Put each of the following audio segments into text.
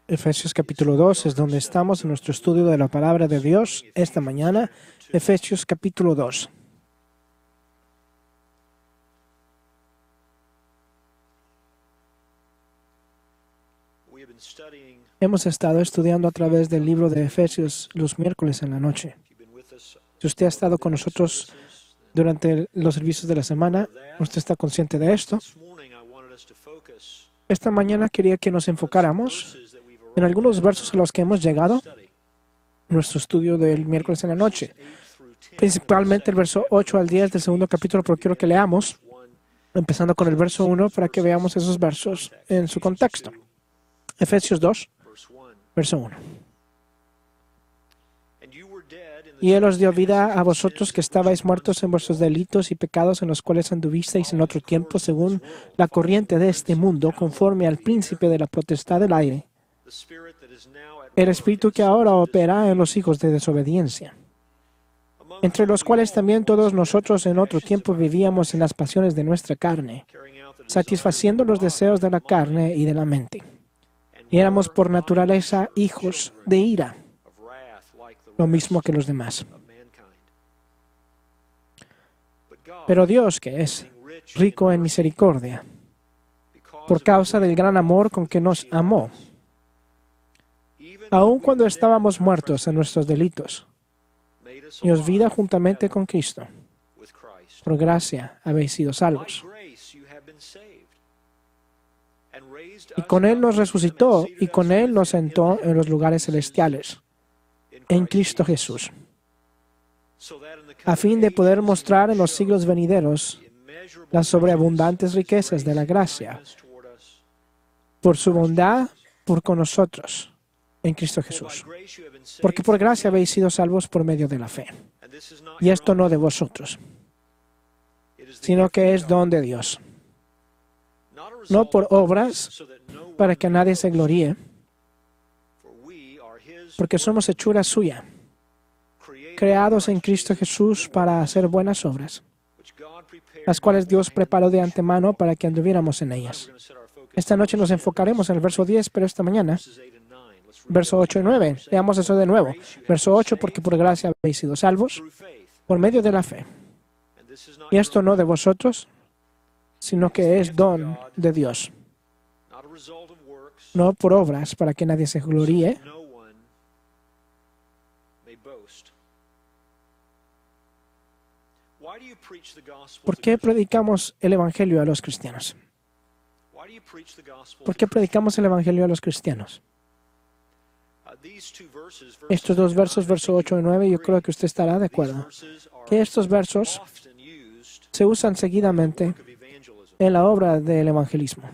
Efesios capítulo 2 es donde estamos en nuestro estudio de la palabra de Dios esta mañana. Efesios capítulo 2. Hemos estado estudiando a través del libro de Efesios los miércoles en la noche. Si usted ha estado con nosotros durante los servicios de la semana, usted está consciente de esto. Esta mañana quería que nos enfocáramos en algunos versos a los que hemos llegado en nuestro estudio del miércoles en la noche. Principalmente el verso 8 al 10 del segundo capítulo, pero quiero que leamos, empezando con el verso 1, para que veamos esos versos en su contexto. Efesios 2, verso 1. Y Él os dio vida a vosotros que estabais muertos en vuestros delitos y pecados en los cuales anduvisteis en otro tiempo según la corriente de este mundo, conforme al príncipe de la potestad del aire, el espíritu que ahora opera en los hijos de desobediencia, entre los cuales también todos nosotros en otro tiempo vivíamos en las pasiones de nuestra carne, satisfaciendo los deseos de la carne y de la mente. Y éramos por naturaleza hijos de ira, lo mismo que los demás. Pero Dios, que es rico en misericordia, por causa del gran amor con que nos amó, aun cuando estábamos muertos en nuestros delitos, nos vida juntamente con Cristo. Por gracia habéis sido salvos. Y con Él nos resucitó y con Él nos sentó en los lugares celestiales, en Cristo Jesús, a fin de poder mostrar en los siglos venideros las sobreabundantes riquezas de la gracia, por su bondad por con nosotros, en Cristo Jesús. Porque por gracia habéis sido salvos por medio de la fe. Y esto no de vosotros, sino que es don de Dios. No por obras, para que nadie se gloríe, porque somos hechura suya, creados en Cristo Jesús para hacer buenas obras, las cuales Dios preparó de antemano para que anduviéramos en ellas. Esta noche nos enfocaremos en el verso 10, pero esta mañana, verso 8 y 9. Leamos eso de nuevo. Verso 8, porque por gracia habéis sido salvos, por medio de la fe. Y esto no de vosotros, sino que es don de Dios, no por obras, para que nadie se gloríe. ¿Por qué predicamos el Evangelio a los cristianos? ¿Por qué predicamos el Evangelio a los cristianos? Estos dos versos, verso 8 y 9, yo creo que usted estará de acuerdo, que estos versos se usan seguidamente en la obra del evangelismo.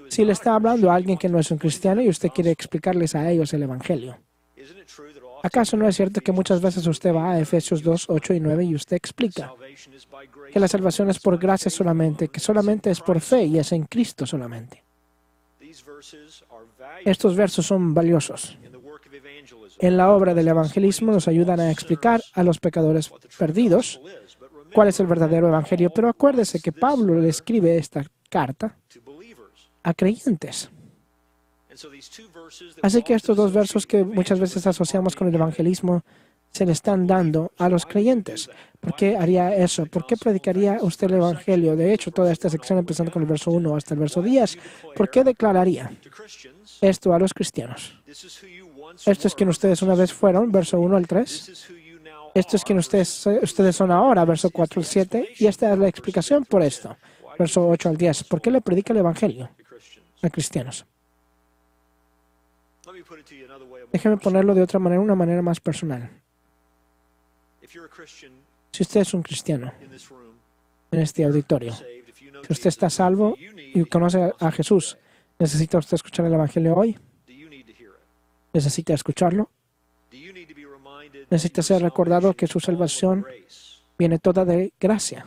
Si le está hablando a alguien que no es un cristiano y usted quiere explicarles a ellos el Evangelio, ¿acaso no es cierto que muchas veces usted va a Efesios 2, 8 y 9 y usted explica que la salvación es por gracia solamente, que solamente es por fe y es en Cristo solamente? Estos versos son valiosos. En la obra del evangelismo nos ayudan a explicar a los pecadores perdidos cuál es el verdadero evangelio. Pero acuérdese que Pablo le escribe esta carta a creyentes. Así que estos dos versos que muchas veces asociamos con el evangelismo se le están dando a los creyentes. ¿Por qué haría eso? ¿Por qué predicaría usted el evangelio? De hecho, toda esta sección, empezando con el verso 1 hasta el verso 10, ¿por qué declararía esto a los cristianos? Esto es quien ustedes una vez fueron, verso 1 al 3. Esto es quien ustedes son ahora, verso 4 al 7. Y esta es la explicación por esto, verso 8 al 10. ¿Por qué le predica el evangelio a cristianos? Déjeme ponerlo de otra manera, una manera más personal. Si usted es un cristiano en este auditorio, si usted está salvo y conoce a Jesús, ¿necesita usted escuchar el evangelio hoy? ¿Necesita escucharlo? ¿Necesita ser recordado que su salvación viene toda de gracia?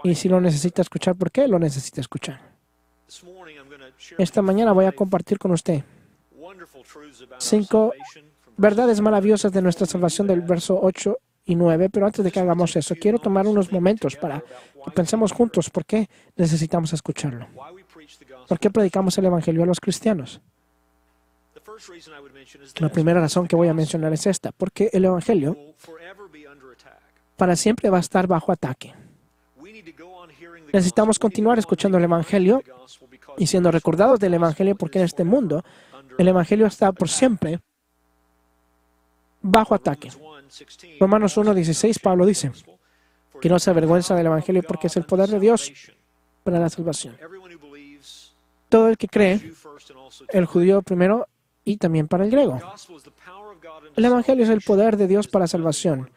Y si lo necesita escuchar, ¿por qué lo necesita escuchar? Esta mañana voy a compartir con usted 5 verdades maravillosas de nuestra salvación del verso 8 y 9, pero antes de que hagamos eso, quiero tomar unos momentos para que pensemos juntos por qué necesitamos escucharlo. ¿Por qué predicamos el Evangelio a los cristianos? La primera razón que voy a mencionar es esta, porque el Evangelio para siempre va a estar bajo ataque. Necesitamos continuar escuchando el Evangelio y siendo recordados del Evangelio, porque en este mundo el Evangelio está por siempre bajo ataque. Romanos 1:16, Pablo dice que no se avergüenza del Evangelio porque es el poder de Dios para la salvación. Todo el que cree, el judío primero y también para el griego. El Evangelio es el poder de Dios para salvación.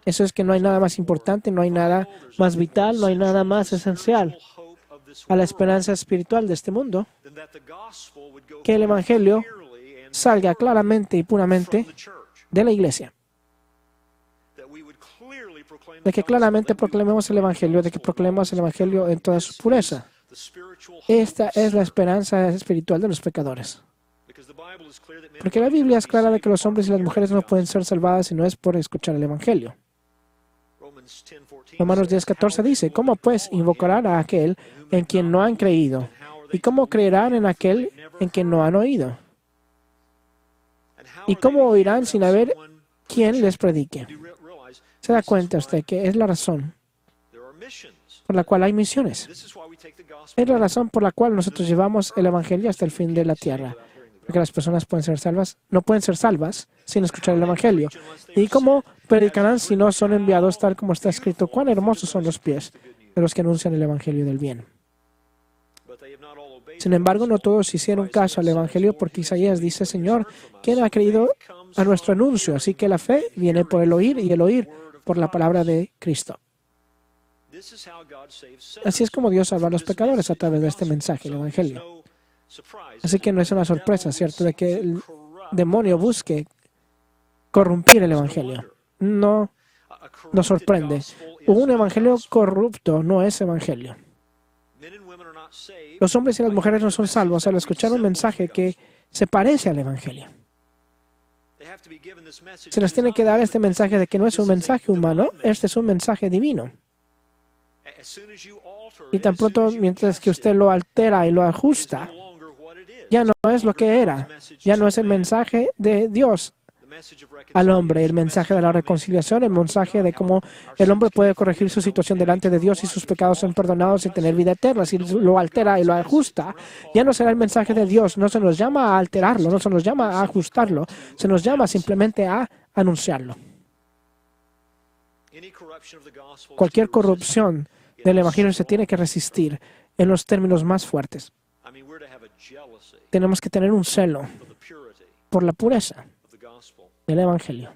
Eso es que no hay nada más importante, no hay nada más vital, no hay nada más esencial a la esperanza espiritual de este mundo que el Evangelio salga claramente y puramente de la iglesia. De que claramente proclamemos el Evangelio, de que proclamemos el Evangelio en toda su pureza. Esta es la esperanza espiritual de los pecadores. Porque la Biblia es clara de que los hombres y las mujeres no pueden ser salvadas si no es por escuchar el Evangelio. Romanos 10:14 dice, ¿cómo pues invocarán a aquel en quien no han creído? ¿Y cómo creerán en aquel en quien no han oído? ¿Y cómo oirán sin haber quien les predique? ¿Se da cuenta usted que es la razón por la cual hay misiones? Es la razón por la cual nosotros llevamos el Evangelio hasta el fin de la tierra. Porque las personas pueden ser salvas, no pueden ser salvas sin escuchar el Evangelio. ¿Y cómo predicarán si no son enviados tal como está escrito? Cuán hermosos son los pies de los que anuncian el Evangelio del bien. Sin embargo, no todos hicieron caso al Evangelio porque Isaías dice, Señor, ¿quién ha creído a nuestro anuncio? Así que la fe viene por el oír y el oír por la palabra de Cristo. Así es como Dios salva a los pecadores a través de este mensaje, el Evangelio. Así que no es una sorpresa, ¿cierto?, de que el demonio busque corrompir el Evangelio. No nos sorprende. Un evangelio corrupto no es evangelio. Los hombres y las mujeres no son salvos al escuchar un mensaje que se parece al evangelio. Se les tiene que dar este mensaje de que no es un mensaje humano, este es un mensaje divino. Y tan pronto, mientras que usted lo altera y lo ajusta, ya no es lo que era. Ya no es el mensaje de Dios al hombre, el mensaje de la reconciliación, el mensaje de cómo el hombre puede corregir su situación delante de Dios y sus pecados son perdonados y tener vida eterna. Si lo altera y lo ajusta, ya no será el mensaje de Dios. No se nos llama a alterarlo, no se nos llama a ajustarlo, se nos llama simplemente a anunciarlo. Cualquier corrupción del evangelio se tiene que resistir en los términos más fuertes. Tenemos que tener un celo por la pureza del evangelio.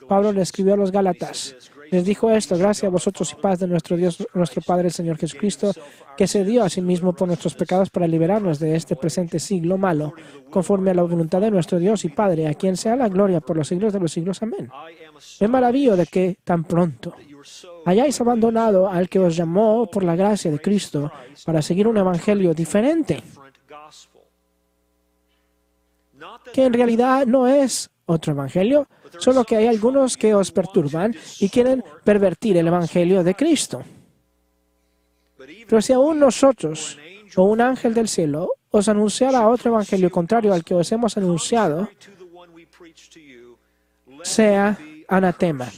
Pablo le escribió a los Gálatas. Les dijo esto: gracias a vosotros y paz de nuestro Dios, nuestro Padre, el Señor Jesucristo, que se dio a sí mismo por nuestros pecados para liberarnos de este presente siglo malo, conforme a la voluntad de nuestro Dios y Padre, a quien sea la gloria por los siglos de los siglos. Amén. Me maravillo de que tan pronto hayáis abandonado al que os llamó por la gracia de Cristo para seguir un evangelio diferente, que en realidad no es otro evangelio, solo que hay algunos que os perturban y quieren pervertir el evangelio de Cristo. Pero si aún nosotros o un ángel del cielo os anunciara otro evangelio contrario al que os hemos anunciado, sea anatema.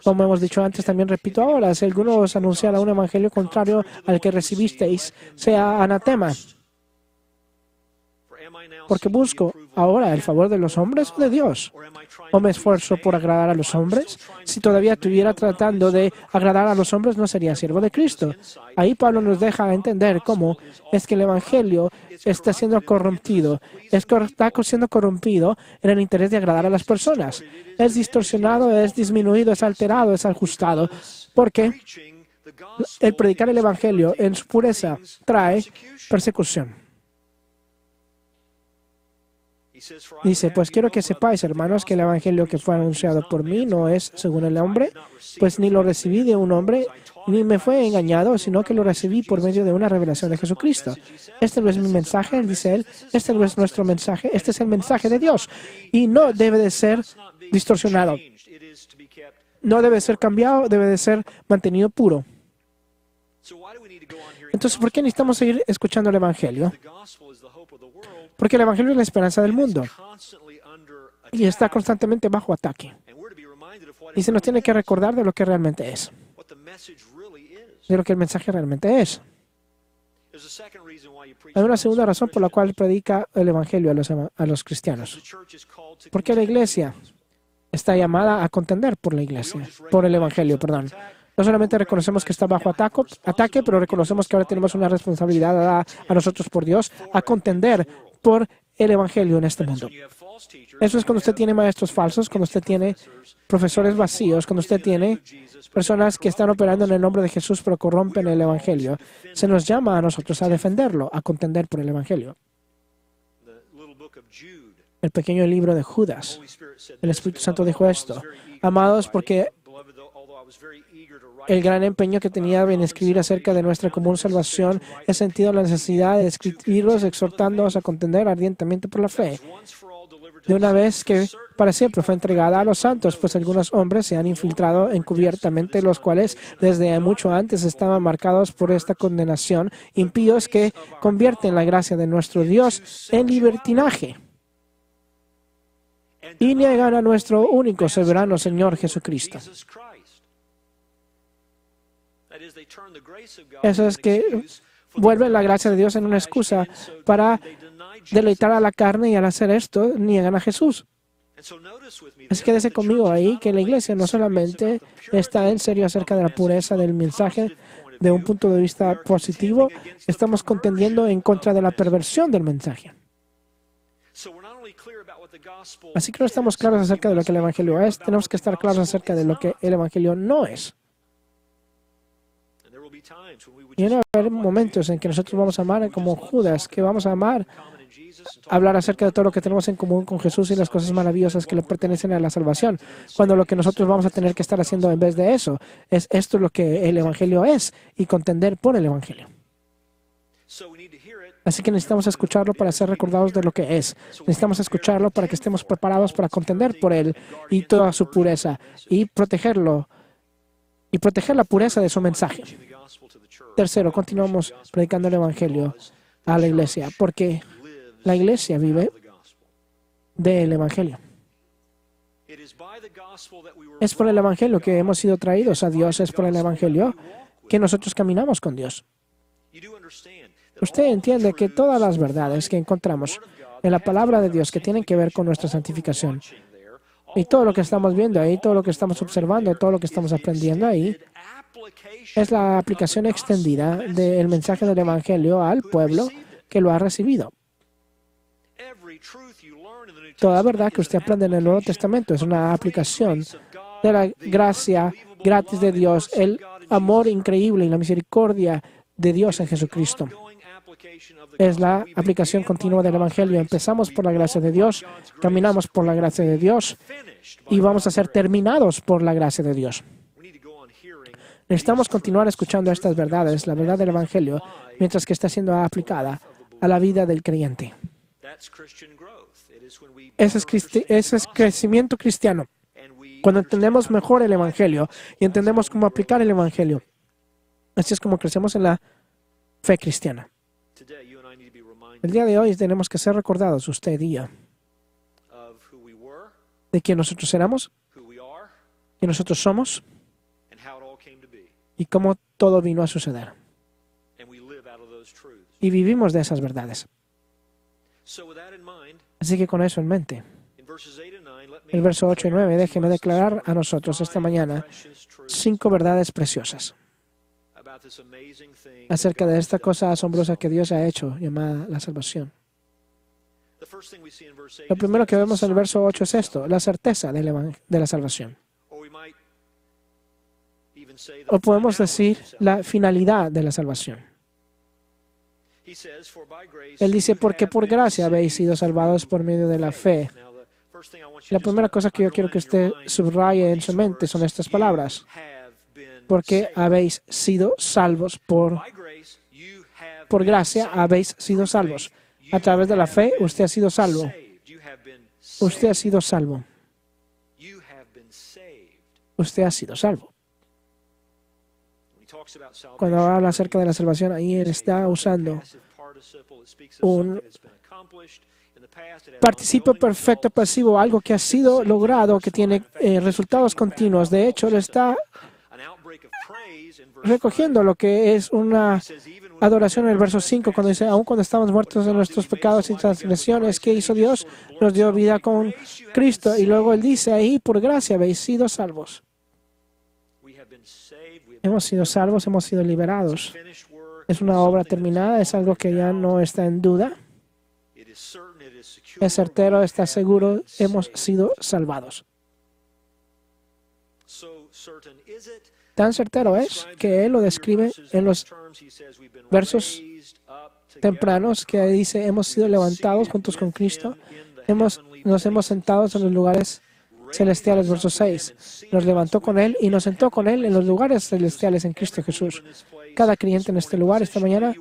Como hemos dicho antes, también repito ahora, si alguno os anunciara un evangelio contrario al que recibisteis, sea anatema. Porque busco ahora el favor de los hombres o de Dios. ¿O me esfuerzo por agradar a los hombres? Si todavía estuviera tratando de agradar a los hombres, no sería siervo de Cristo. Ahí Pablo nos deja entender cómo es que el evangelio está siendo corrompido. Está siendo corrompido en el interés de agradar a las personas. Es distorsionado, es disminuido, es alterado, es ajustado. Porque el predicar el evangelio en su pureza trae persecución. Dice, pues quiero que sepáis, hermanos, que el evangelio que fue anunciado por mí no es según el hombre, pues ni lo recibí de un hombre, ni me fue engañado, sino que lo recibí por medio de una revelación de Jesucristo. Este no es mi mensaje, dice él, este no es nuestro mensaje, este es el mensaje de Dios y no debe de ser distorsionado. No debe ser cambiado, debe de ser mantenido puro. Entonces, ¿por qué necesitamos seguir escuchando el Evangelio? Porque el Evangelio es la esperanza del mundo y está constantemente bajo ataque. Y se nos tiene que recordar de lo que realmente es, de lo que el mensaje realmente es. Hay una segunda razón por la cual predica el Evangelio a los cristianos. Porque la iglesia está llamada a contender por el Evangelio, perdón. No solamente reconocemos que está bajo ataque, pero reconocemos que ahora tenemos una responsabilidad dada a nosotros por Dios a contender por el Evangelio en este mundo. Eso es cuando usted tiene maestros falsos, cuando usted tiene profesores vacíos, cuando usted tiene personas que están operando en el nombre de Jesús pero corrompen el Evangelio. Se nos llama a nosotros a defenderlo, a contender por el Evangelio. El pequeño libro de Judas. El Espíritu Santo dijo esto: amados, porque el gran empeño que tenía en escribir acerca de nuestra común salvación, he sentido la necesidad de escribirlos exhortándoos a contender ardientemente por la fe, de una vez que para siempre fue entregada a los santos, pues algunos hombres se han infiltrado encubiertamente, los cuales desde mucho antes estaban marcados por esta condenación, impíos que convierten la gracia de nuestro Dios en libertinaje y niegan a nuestro único soberano Señor Jesucristo. Eso es que vuelven la gracia de Dios en una excusa para deleitar a la carne, y al hacer esto niegan a Jesús. Así que quédese conmigo ahí, que la iglesia no solamente está en serio acerca de la pureza del mensaje de un punto de vista positivo, estamos contendiendo en contra de la perversión del mensaje. Así que no estamos claros acerca de lo que el Evangelio es, tenemos que estar claros acerca de lo que el Evangelio no es. Y van a haber momentos en que nosotros vamos a amar como Judas, que vamos a amar, hablar acerca de todo lo que tenemos en común con Jesús y las cosas maravillosas que le pertenecen a la salvación, cuando lo que nosotros vamos a tener que estar haciendo en vez de eso es esto lo que el Evangelio es y contender por el Evangelio. Así que necesitamos escucharlo para ser recordados de lo que es. Necesitamos escucharlo para que estemos preparados para contender por él y toda su pureza y protegerlo y proteger la pureza de su mensaje. Tercero, continuamos predicando el Evangelio a la iglesia, porque la iglesia vive del Evangelio. Es por el Evangelio que hemos sido traídos a Dios, es por el Evangelio que nosotros caminamos con Dios. Usted entiende que todas las verdades que encontramos en la palabra de Dios que tienen que ver con nuestra santificación, y todo lo que estamos viendo ahí, todo lo que estamos observando, todo lo que estamos aprendiendo ahí, es la aplicación extendida del mensaje del Evangelio al pueblo que lo ha recibido. Toda verdad que usted aprende en el Nuevo Testamento es una aplicación de la gracia gratis de Dios, el amor increíble y la misericordia de Dios en Jesucristo. Es la aplicación continua del Evangelio. Empezamos por la gracia de Dios, caminamos por la gracia de Dios y vamos a ser terminados por la gracia de Dios. Necesitamos continuar escuchando estas verdades, la verdad del Evangelio, mientras que está siendo aplicada a la vida del creyente. Ese es crecimiento cristiano. Cuando entendemos mejor el Evangelio y entendemos cómo aplicar el Evangelio, así es como crecemos en la fe cristiana. El día de hoy tenemos que ser recordados, usted y yo, de quién nosotros éramos, quién nosotros somos y cómo todo vino a suceder. Y vivimos de esas verdades. Así que con eso en mente, el verso 8 y 9, déjeme declarar a nosotros esta mañana 5 verdades preciosas acerca de esta cosa asombrosa que Dios ha hecho, llamada la salvación. Lo primero que vemos en el verso 8 es esto, la certeza de la salvación. O podemos decir la finalidad de la salvación. Él dice, porque por gracia habéis sido salvados por medio de la fe. La primera cosa que yo quiero que usted subraye en su mente son estas palabras. porque habéis sido salvos por gracia, habéis sido salvos. A través de la fe, usted ha sido salvo. Usted ha sido salvo. Usted ha sido salvo. Cuando habla acerca de la salvación, ahí él está usando un participio perfecto pasivo, algo que ha sido logrado, que tiene resultados continuos. De hecho, él está recogiendo lo que es una adoración en el verso 5, cuando dice, aun cuando estamos muertos en nuestros pecados y transgresiones, ¿qué hizo Dios? Nos dio vida con Cristo. Y luego él dice, ahí por gracia habéis sido salvos. Hemos sido salvos, hemos sido liberados. Es una obra terminada, es algo que ya no está en duda. Es certero, está seguro, hemos sido salvados. Tan certero es que él lo describe en los versos tempranos que dice, hemos sido levantados juntos con Cristo, nos hemos sentado en los lugares celestiales, verso 6. Nos levantó con Él y nos sentó con Él en los lugares celestiales en Cristo Jesús. Cada creyente en este lugar, esta mañana,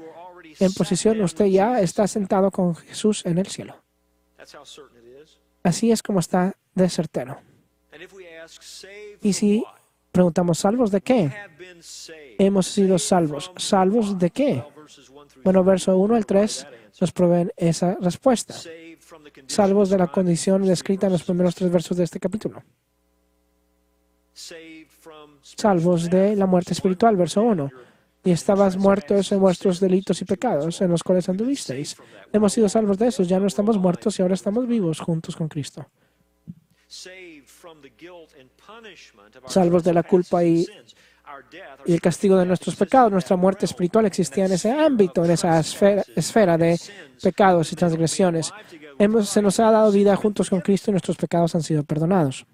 en posición, usted ya está sentado con Jesús en el cielo. Así es como está de certero. Y si preguntamos, ¿salvos de qué? Hemos sido salvos. ¿Salvos de qué? Bueno, verso 1 al 3 nos proveen esa respuesta. Salvos de la condición descrita en los primeros 3 versos de este capítulo. Salvos de la muerte espiritual, verso 1. Y estabas muertos en vuestros delitos y pecados, en los cuales anduvisteis. Hemos sido salvos de esos, ya no estamos muertos y ahora estamos vivos juntos con Cristo. Salvos de la culpa y el castigo de nuestros pecados. Nuestra muerte espiritual existía en ese ámbito, en esa esfera de pecados y transgresiones. Se nos ha dado vida juntos con Cristo y nuestros pecados han sido perdonados.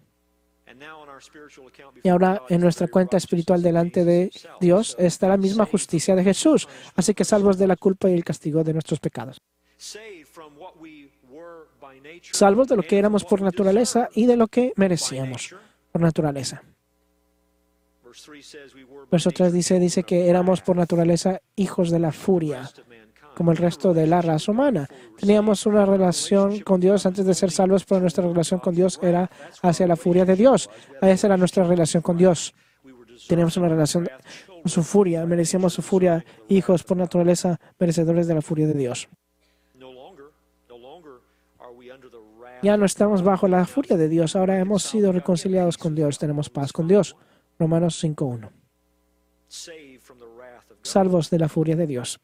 Y ahora en nuestra cuenta espiritual delante de Dios está la misma justicia de Jesús. Así que salvos de la culpa y el castigo de nuestros pecados. Salvos de lo que éramos por naturaleza y de lo que merecíamos por naturaleza. Verso 3 dice que éramos por naturaleza hijos de la furia, como el resto de la raza humana. Teníamos una relación con Dios antes de ser salvos, pero nuestra relación con Dios era hacia la furia de Dios. Esa era nuestra relación con Dios. Teníamos una relación con su furia, merecíamos su furia, hijos por naturaleza, merecedores de la furia de Dios. Ya no estamos bajo la furia de Dios, ahora hemos sido reconciliados con Dios, tenemos paz con Dios. Romanos 5:1. Salvos de la furia de Dios.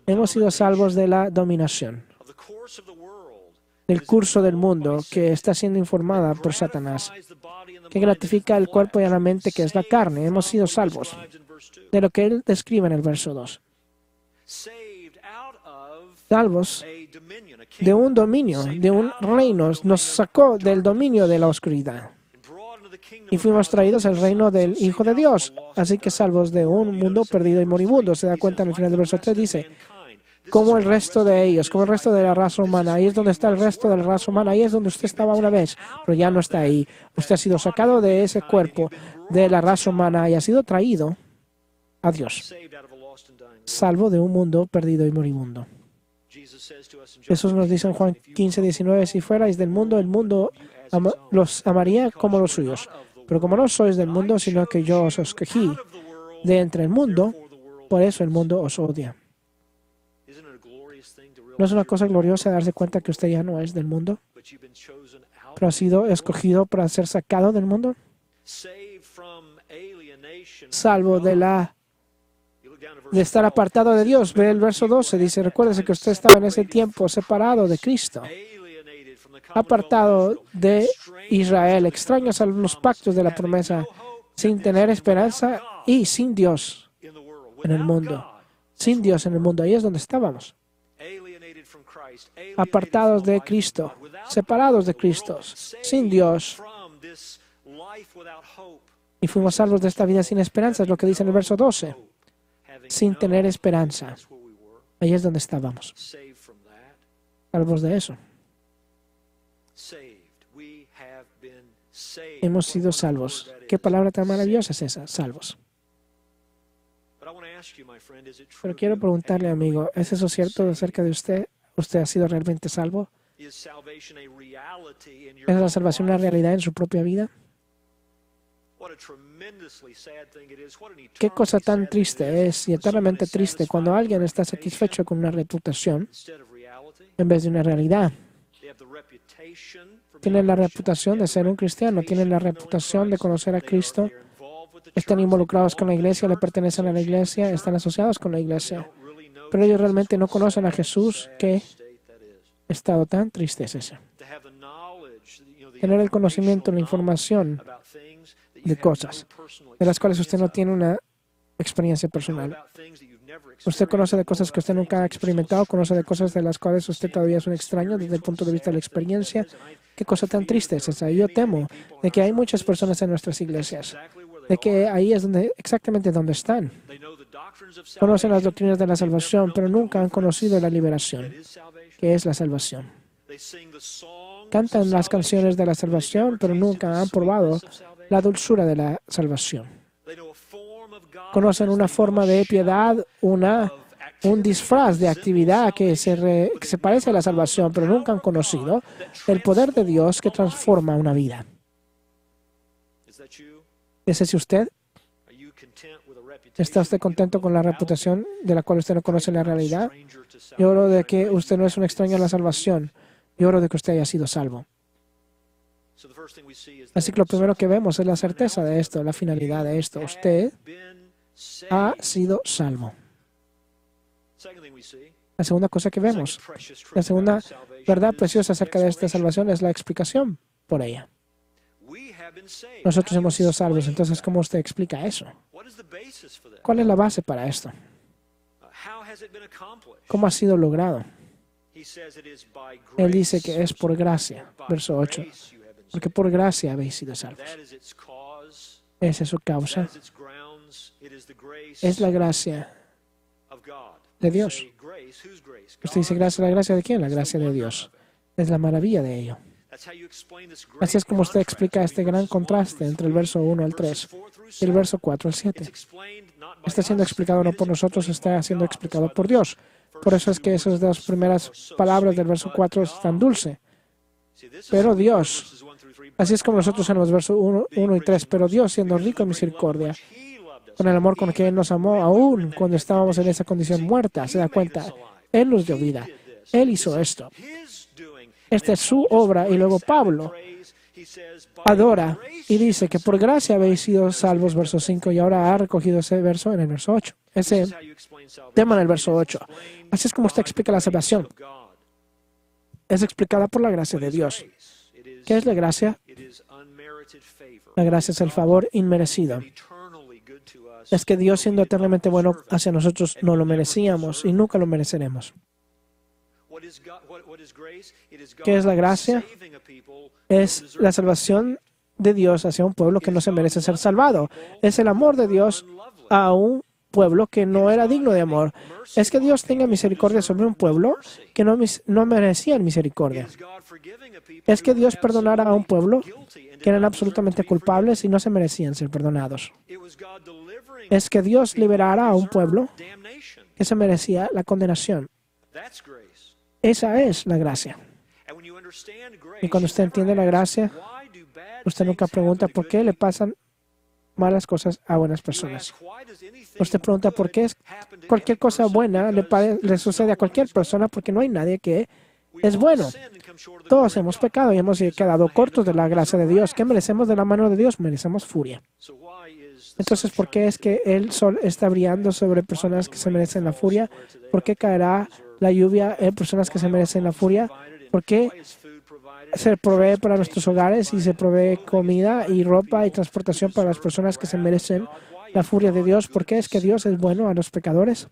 Hemos sido salvos de la dominación, del curso del mundo que está siendo informada por Satanás, que gratifica el cuerpo y a la mente, que es la carne. Hemos sido salvos de lo que él describe en el verso 2. Salvos de un dominio, de un reino. Nos sacó del dominio de la oscuridad y fuimos traídos al reino del Hijo de Dios. Así que salvos de un mundo perdido y moribundo. Se da cuenta en el final del verso 3, dice, como el resto de ellos, como el resto de la raza humana. Ahí es donde está el resto de la raza humana. Ahí es donde usted estaba una vez, pero ya no está ahí. Usted ha sido sacado de ese cuerpo de la raza humana y ha sido traído a Dios, salvo de un mundo perdido y moribundo. Jesús nos dice en Juan 15:19, si fuerais del mundo, el mundo los amaría como los suyos. Pero como no sois del mundo, sino que yo os escogí de entre el mundo, por eso el mundo os odia. ¿No es una cosa gloriosa darse cuenta que usted ya no es del mundo, pero ha sido escogido para ser sacado del mundo? Salvo de estar apartado de Dios. Ve el verso 12, dice, recuérdese que usted estaba en ese tiempo separado de Cristo, apartado de Israel, extraños a los pactos de la promesa, sin tener esperanza y sin Dios en el mundo. Sin Dios en el mundo. Ahí es donde estábamos. Apartados de Cristo, separados de Cristo, sin Dios. Y fuimos salvos de esta vida sin esperanza, es lo que dice en el verso 12. Sin tener esperanza. Ahí es donde estábamos. Salvos de eso. Hemos sido salvos. ¿Qué palabra tan maravillosa es esa? Salvos. Pero quiero preguntarle, amigo, ¿es eso cierto acerca de usted? ¿Usted ha sido realmente salvo? ¿Es la salvación una realidad en su propia vida? Qué cosa tan triste es y eternamente triste cuando alguien está satisfecho con una reputación en vez de una realidad. Tienen la reputación de ser un cristiano, tienen la reputación de conocer a Cristo, están involucrados con la iglesia, le pertenecen a la iglesia, están asociados con la iglesia, pero ellos realmente no conocen a Jesús. ¿Qué estado tan triste es ese? Tener el conocimiento, la información de cosas de las cuales usted no tiene una experiencia personal. Usted conoce de cosas que usted nunca ha experimentado, conoce de cosas de las cuales usted todavía es un extraño desde el punto de vista de la experiencia. Qué cosa tan triste es esa. Yo temo de que hay muchas personas en nuestras iglesias, de que ahí es exactamente donde están. Conocen las doctrinas de la salvación, pero nunca han conocido la liberación, que es la salvación. Cantan las canciones de la salvación, pero nunca han probado la dulzura de la salvación. Conocen una forma de piedad, un disfraz de actividad que se parece a la salvación, pero nunca han conocido el poder de Dios que transforma una vida. ¿Es ese usted? ¿Está usted contento con la reputación de la cual usted no conoce la realidad? Yo oro de que usted no es un extraño a la salvación. Yo oro de que usted haya sido salvo. Así que lo primero que vemos es la certeza de esto, la finalidad de esto. Usted ha sido salvo. La segunda cosa que vemos, la segunda verdad preciosa acerca de esta salvación es la explicación por ella. Nosotros hemos sido salvos, entonces, ¿cómo usted explica eso? ¿Cuál es la base para esto? ¿Cómo ha sido logrado? Él dice que es por gracia, verso 8, porque por gracia habéis sido salvos. Esa es su causa. Es la gracia de Dios. Usted dice, ¿gracia? ¿La gracia de quién? La gracia de Dios. Es la maravilla de ello. Así es como usted explica este gran contraste entre el verso 1 al 3 y el verso 4 al 7. Está siendo explicado no por nosotros, está siendo explicado por Dios. Por eso es que esas dos primeras palabras del verso 4 están dulce. Pero Dios, así es como nosotros en los versos 1 y 3, pero Dios, siendo rico en misericordia, con el amor con que Él nos amó, aún cuando estábamos en esa condición muerta, se da cuenta, Él nos dio vida. Él hizo esto. Esta es su obra. Y luego Pablo adora y dice que por gracia habéis sido salvos, verso 5, y ahora ha recogido ese verso en el verso 8. Ese tema en el verso 8. Así es como usted explica la salvación. Es explicada por la gracia de Dios. ¿Qué es la gracia? La gracia es el favor inmerecido. Es que Dios, siendo eternamente bueno hacia nosotros, no lo merecíamos y nunca lo mereceremos. ¿Qué es la gracia? Es la salvación de Dios hacia un pueblo que no se merece ser salvado. Es el amor de Dios a un pueblo que no era digno de amor. Es que Dios tenga misericordia sobre un pueblo que no merecía misericordia. Es que Dios perdonara a un pueblo que eran absolutamente culpables y no se merecían ser perdonados. Es que Dios liberara a un pueblo que se merecía la condenación. Esa es la gracia. Y cuando usted entiende la gracia, usted nunca pregunta por qué le pasan malas cosas a buenas personas. Usted pregunta por qué cualquier cosa buena le sucede a cualquier persona, porque no hay nadie que es bueno. Todos hemos pecado y hemos quedado cortos de la gracia de Dios. ¿Qué merecemos de la mano de Dios? Merecemos furia. Entonces, ¿por qué es que el sol está brillando sobre personas que se merecen la furia? ¿Por qué caerá la lluvia en personas que se merecen la furia? ¿Por qué se provee para nuestros hogares y se provee comida y ropa y transportación para las personas que se merecen la furia de Dios? ¿Por qué es que Dios es bueno a los pecadores?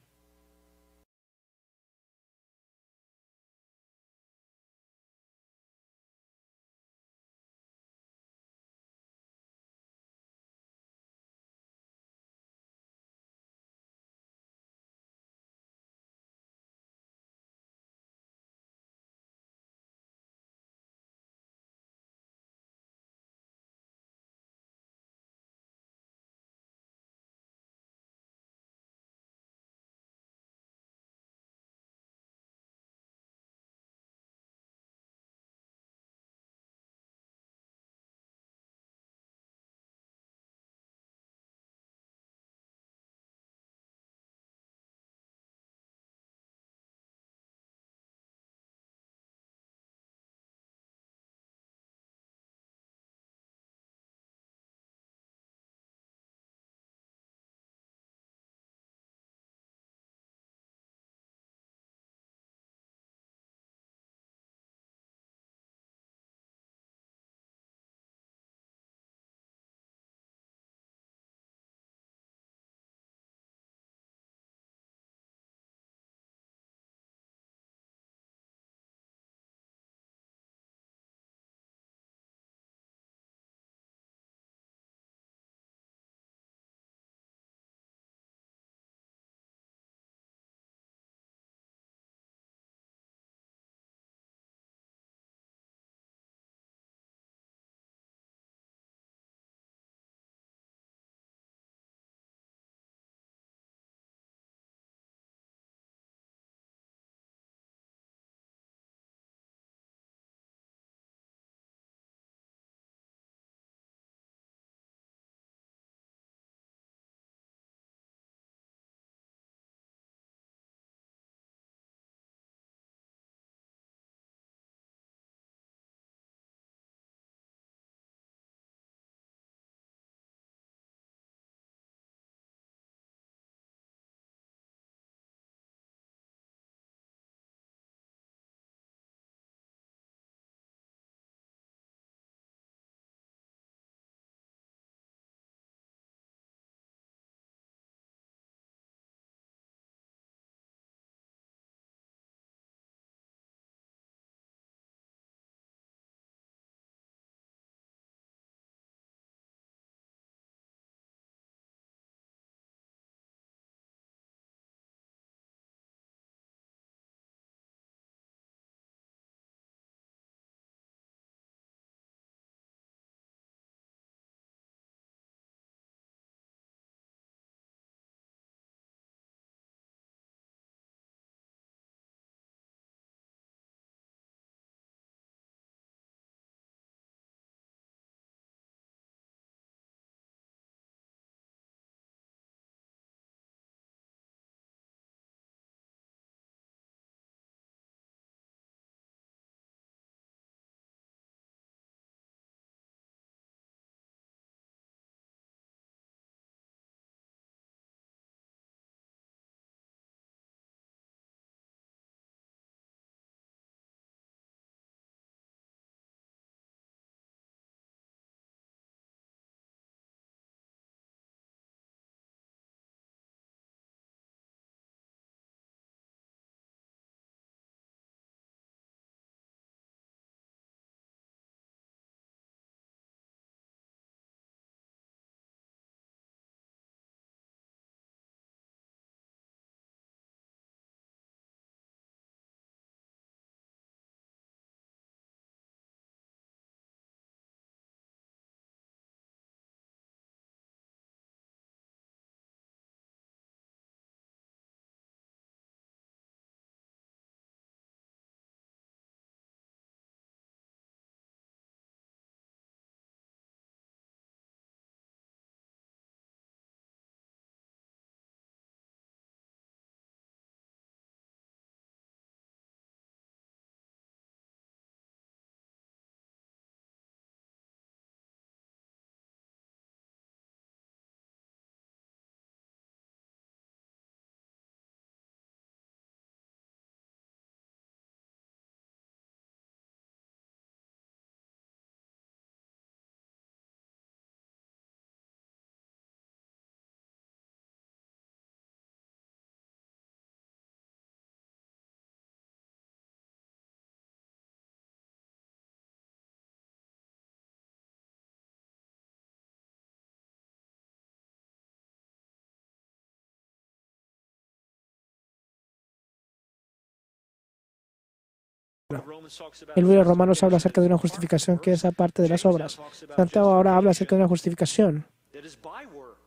El libro de Romanos habla acerca de una justificación que es aparte de las obras. Santiago ahora habla acerca de una justificación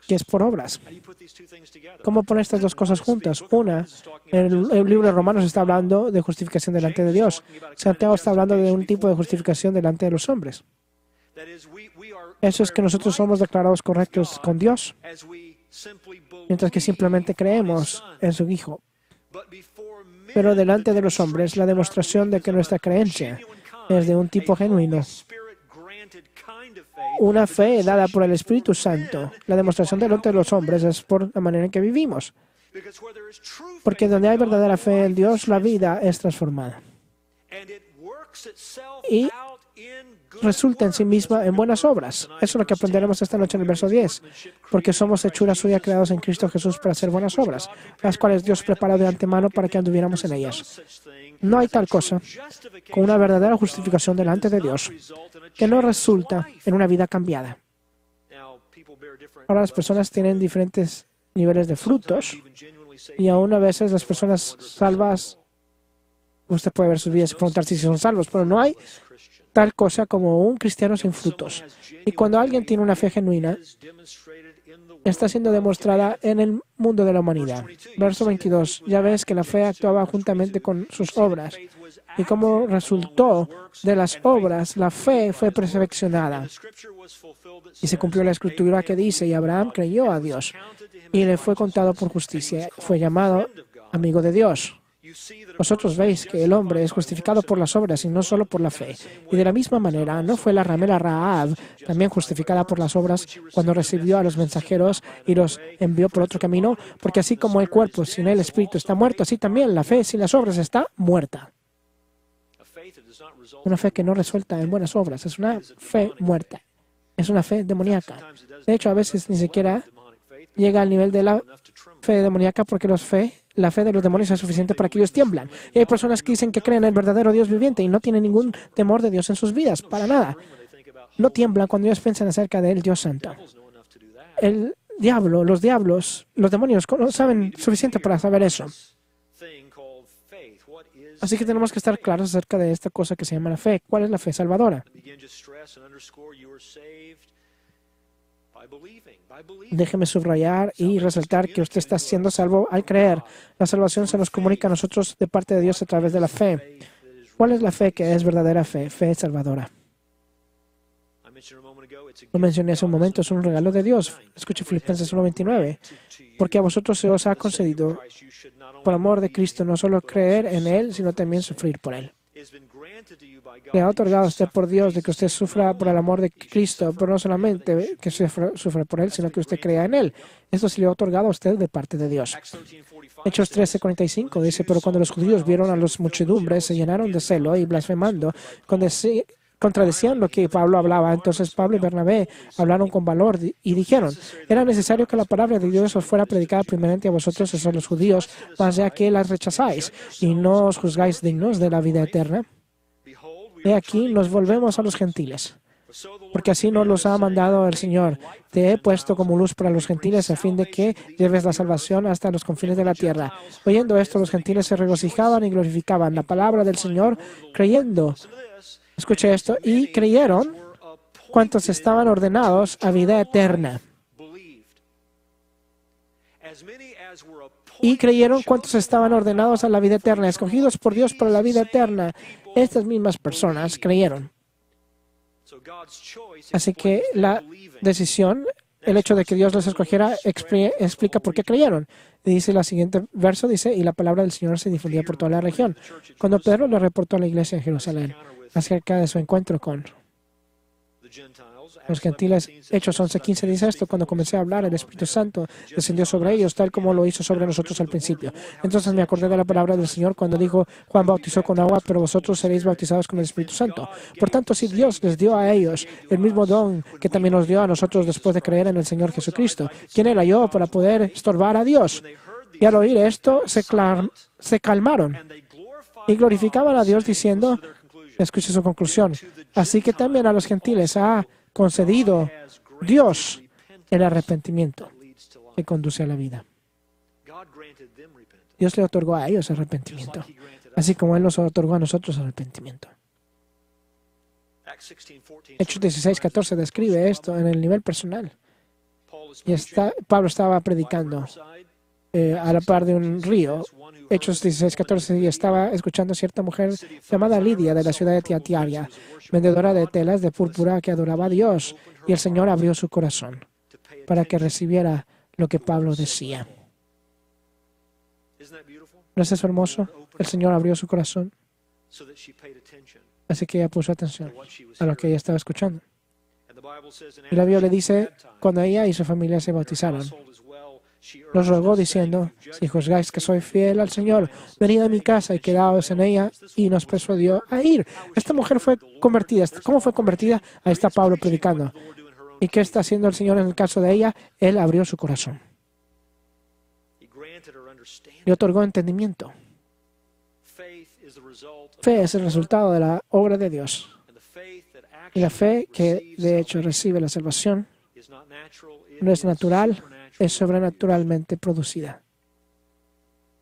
que es por obras. ¿Cómo poner estas dos cosas juntas? Una, el libro de Romanos está hablando de justificación delante de Dios. Santiago está hablando de un tipo de justificación delante de los hombres. Eso es que nosotros somos declarados correctos con Dios, mientras que simplemente creemos en su Hijo. Pero delante de los hombres, la demostración de que nuestra creencia es de un tipo genuino, una fe dada por el Espíritu Santo. La demostración delante de los hombres es por la manera en que vivimos. Porque donde hay verdadera fe en Dios, la vida es transformada. Y resulta en sí misma en buenas obras. Eso es lo que aprenderemos esta noche en el verso 10. Porque somos hechura suya creados en Cristo Jesús para hacer buenas obras, las cuales Dios preparó de antemano para que anduviéramos en ellas. No hay tal cosa como una verdadera justificación delante de Dios que no resulta en una vida cambiada. Ahora las personas tienen diferentes niveles de frutos y aún a veces las personas salvas, usted puede ver sus vidas y preguntarse si son salvos, pero no hay tal cosa como un cristiano sin frutos. Y cuando alguien tiene una fe genuina, está siendo demostrada en el mundo de la humanidad. Verso 22. Ya ves que la fe actuaba juntamente con sus obras. Y como resultó de las obras, la fe fue perfeccionada. Y se cumplió la escritura que dice, y Abraham creyó a Dios, y le fue contado por justicia. Fue llamado amigo de Dios. Vosotros veis que el hombre es justificado por las obras y no solo por la fe. Y de la misma manera, ¿no fue la ramera Rahab también justificada por las obras cuando recibió a los mensajeros y los envió por otro camino? Porque así como el cuerpo sin el espíritu está muerto, así también la fe sin las obras está muerta. Una fe que no resulta en buenas obras es una fe muerta. Es una fe demoníaca. De hecho, a veces ni siquiera llega al nivel de la fe demoníaca porque la fe de los demonios es suficiente para que ellos tiemblan. Y hay personas que dicen que creen en el verdadero Dios viviente y no tienen ningún temor de Dios en sus vidas, para nada. No tiemblan cuando ellos piensan acerca del Dios Santo. El diablo, los demonios no saben suficiente para saber eso. Así que tenemos que estar claros acerca de esta cosa que se llama la fe. ¿Cuál es la fe salvadora? Déjeme subrayar y resaltar que usted está siendo salvo al creer. La salvación se nos comunica a nosotros de parte de Dios a través de la fe. ¿Cuál es la fe que es verdadera fe? Fe salvadora. Lo mencioné hace un momento, es un regalo de Dios. Escuche Filipenses 1:29. Porque a vosotros se os ha concedido, por amor de Cristo, no solo creer en Él, sino también sufrir por Él. Le ha otorgado a usted por Dios de que usted sufra por el amor de Cristo, pero no solamente que sufra por Él, sino que usted crea en Él. Esto se le ha otorgado a usted de parte de Dios. Hechos 13:45 dice, pero cuando los judíos vieron a las muchedumbres, se llenaron de celo y blasfemando, contradecían lo que Pablo hablaba. Entonces Pablo y Bernabé hablaron con valor y dijeron, era necesario que la palabra de Dios os fuera predicada primeramente a vosotros, a los judíos, mas ya que las rechazáis y no os juzgáis dignos de la vida eterna. He aquí nos volvemos a los gentiles, porque así nos los ha mandado el Señor. Te he puesto como luz para los gentiles a fin de que lleves la salvación hasta los confines de la tierra. Oyendo esto, los gentiles se regocijaban y glorificaban la palabra del Señor, creyendo. Escuche esto, y creyeron cuantos estaban ordenados a vida eterna. Y creyeron cuantos estaban ordenados a la vida eterna, escogidos por Dios para la vida eterna. Estas mismas personas creyeron. Así que la decisión, el hecho de que Dios los escogiera, explica por qué creyeron. Dice el siguiente verso, dice, y la palabra del Señor se difundía por toda la región. Cuando Pedro le reportó a la iglesia en Jerusalén acerca de su encuentro con los gentiles, Hechos 11:15 dice esto, cuando comencé a hablar, el Espíritu Santo descendió sobre ellos, tal como lo hizo sobre nosotros al principio. Entonces me acordé de la palabra del Señor cuando dijo, Juan bautizó con agua, pero vosotros seréis bautizados con el Espíritu Santo. Por tanto, si Dios les dio a ellos el mismo don que también nos dio a nosotros después de creer en el Señor Jesucristo, ¿quién era yo para poder estorbar a Dios? Y al oír esto, se calmaron y glorificaban a Dios diciendo, escuche su conclusión, así que también a los gentiles ha concedido Dios el arrepentimiento que conduce a la vida. Dios le otorgó a ellos arrepentimiento, así como Él nos otorgó a nosotros arrepentimiento. Hechos 16:14 describe esto en el nivel personal. Y Pablo estaba predicando a la par de un río. Hechos 16:14, y estaba escuchando a cierta mujer llamada Lidia de la ciudad de Tiatira, vendedora de telas de púrpura, que adoraba a Dios, y el Señor abrió su corazón para que recibiera lo que Pablo decía. ¿No es eso hermoso? El Señor abrió su corazón, así que ella puso atención a lo que ella estaba escuchando. Y la Biblia le dice, cuando ella y su familia se bautizaron, los rogó diciendo, si juzgáis que soy fiel al Señor, venid a mi casa y quedaos en ella, y nos persuadió a ir. Esta mujer fue convertida. ¿Cómo fue convertida? Ahí está Pablo predicando. ¿Y qué está haciendo el Señor en el caso de ella? Él abrió su corazón. Le otorgó entendimiento. Fe es el resultado de la obra de Dios. Y la fe que de hecho recibe la salvación no es natural, es sobrenaturalmente producida.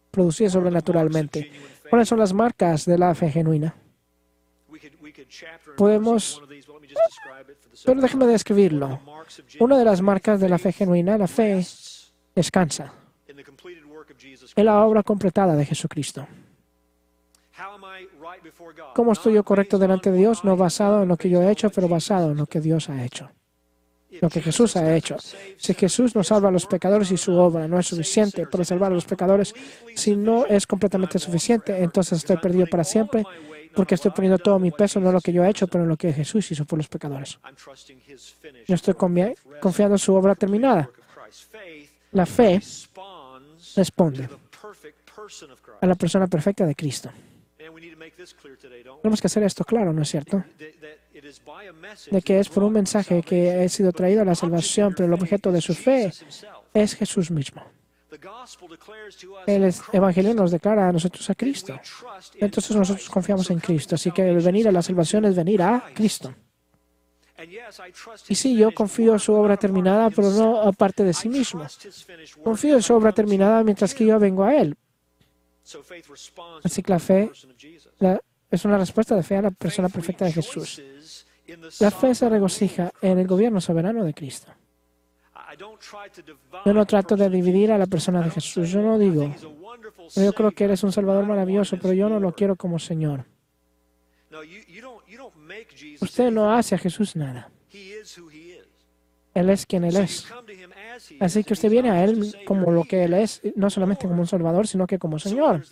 Producida sobrenaturalmente. ¿Cuáles son las marcas de la fe genuina? Pero déjeme describirlo. Una de las marcas de la fe genuina, la fe descansa en la obra completada de Jesucristo. ¿Cómo estoy yo correcto delante de Dios? No basado en lo que yo he hecho, pero basado en lo que Dios ha hecho. Lo que Jesús ha hecho. Si Jesús nos salva a los pecadores y su obra no es suficiente para salvar a los pecadores, si no es completamente suficiente, entonces estoy perdido para siempre, porque estoy poniendo todo mi peso no en lo que yo he hecho, pero en lo que Jesús hizo por los pecadores. Yo estoy confiando en su obra terminada. La fe responde a la persona perfecta de Cristo. Tenemos que hacer esto claro, ¿no es cierto? De que es por un mensaje que he sido traído a la salvación, pero el objeto de su fe es Jesús mismo. El Evangelio nos declara a nosotros a Cristo. Entonces nosotros confiamos en Cristo. Así que el venir a la salvación es venir a Cristo. Y sí, yo confío en su obra terminada, pero no aparte de sí mismo. Confío en su obra terminada mientras que yo vengo a Él. Así que la fe es una respuesta de fe a la persona perfecta de Jesús. La fe se regocija en el gobierno soberano de Cristo. Yo no trato de dividir a la persona de Jesús. Yo no digo, yo creo que Él es un Salvador maravilloso, pero yo no lo quiero como Señor. Usted no hace a Jesús nada. Él es quien Él es. Así que usted viene a Él como lo que Él es, no solamente como un Salvador, sino que como Señor.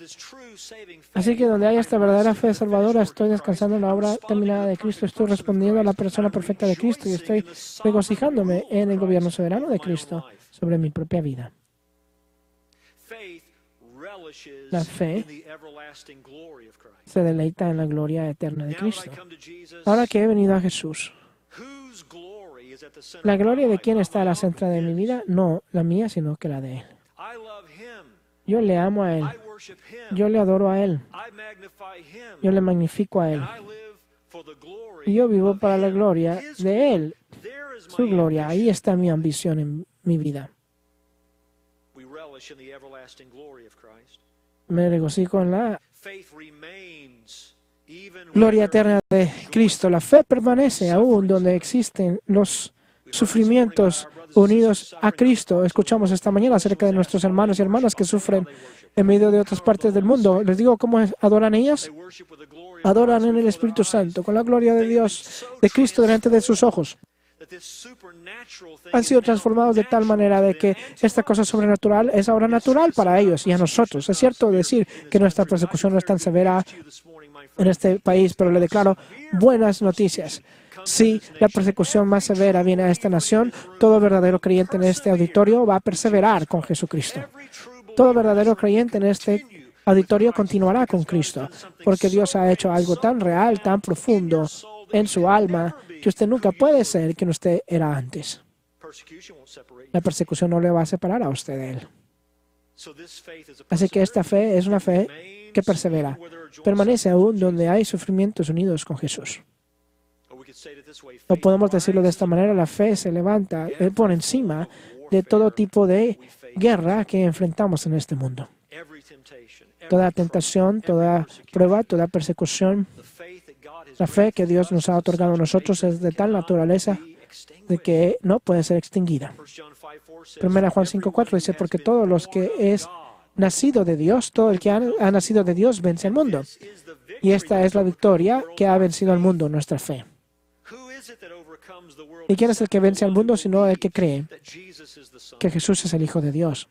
Así que donde hay esta verdadera fe salvadora, estoy descansando en la obra terminada de Cristo, estoy respondiendo a la persona perfecta de Cristo y estoy regocijándome en el gobierno soberano de Cristo sobre mi propia vida. La fe se deleita en la gloria eterna de Cristo. Ahora que he venido a Jesús, ¿la gloria de quién está a la centro de mi vida? No la mía, sino que la de Él. Yo le amo a Él. Yo le adoro a Él. Yo le magnifico a Él. Y yo vivo para la gloria de Él. Su gloria. Ahí está mi ambición en mi vida. Me regocijo en la gloria eterna de Cristo. La fe permanece aún donde existen los sufrimientos unidos a Cristo. Escuchamos esta mañana acerca de nuestros hermanos y hermanas que sufren en medio de otras partes del mundo. Les digo cómo adoran ellas. Adoran en el Espíritu Santo, con la gloria de Dios, de Cristo delante de sus ojos. Han sido transformados de tal manera de que esta cosa sobrenatural es ahora natural para ellos y a nosotros. Es cierto decir que nuestra persecución no es tan severa en este país, pero le declaro buenas noticias. Si la persecución más severa viene a esta nación, todo verdadero creyente en este auditorio va a perseverar con Jesucristo. Todo verdadero creyente en este auditorio continuará con Cristo, porque Dios ha hecho algo tan real, tan profundo en su alma, que usted nunca puede ser quien usted era antes. La persecución no le va a separar a usted de Él. Así que esta fe es una fe que persevera. Permanece aún donde hay sufrimientos unidos con Jesús. O podemos decirlo de esta manera, la fe se levanta por encima de todo tipo de guerra que enfrentamos en este mundo. toda tentación, toda prueba, toda persecución. La fe que Dios nos ha otorgado a nosotros es de tal naturaleza de que no puede ser extinguida. 1 Juan 5:4 dice, porque todos los que es nacido de Dios, todo el que ha nacido de Dios vence al mundo. Y esta es la victoria que ha vencido al mundo, nuestra fe. ¿Y quién es el que vence al mundo sino el que cree que Jesús es el Hijo de Dios?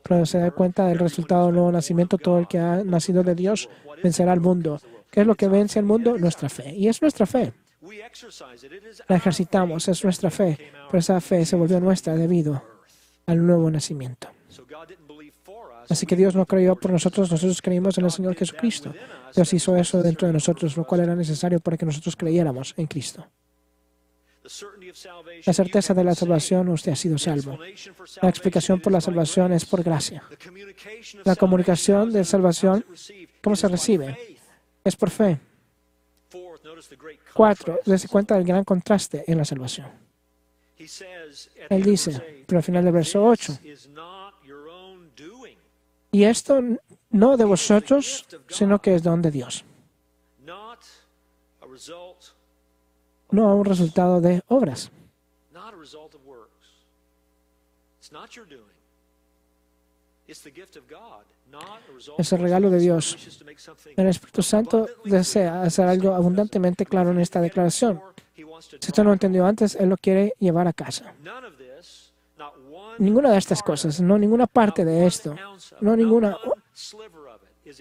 Pero se da cuenta del resultado del nuevo nacimiento, todo el que ha nacido de Dios vencerá al mundo. ¿Qué es lo que vence al mundo? Nuestra fe. Y es nuestra fe. La ejercitamos, es nuestra fe, pero esa fe se volvió nuestra debido al nuevo nacimiento. Así que Dios no creyó por nosotros, nosotros creímos en el Señor Jesucristo. Dios hizo eso dentro de nosotros, lo cual era necesario para que nosotros creyéramos en Cristo. La certeza de la salvación, usted ha sido salvo. La explicación por la salvación es por gracia. La comunicación de salvación, ¿cómo se recibe? Es por fe. 4. Dese cuenta del gran contraste en la salvación. Él dice, pero al final del verso 8, y esto no de vosotros, sino que es don de Dios. No un resultado de obras. Es el regalo de Dios. El Espíritu Santo desea hacer algo abundantemente claro en esta declaración. Si usted no lo entendió antes, Él lo quiere llevar a casa. Ninguna de estas cosas, no ninguna parte de esto, no ninguna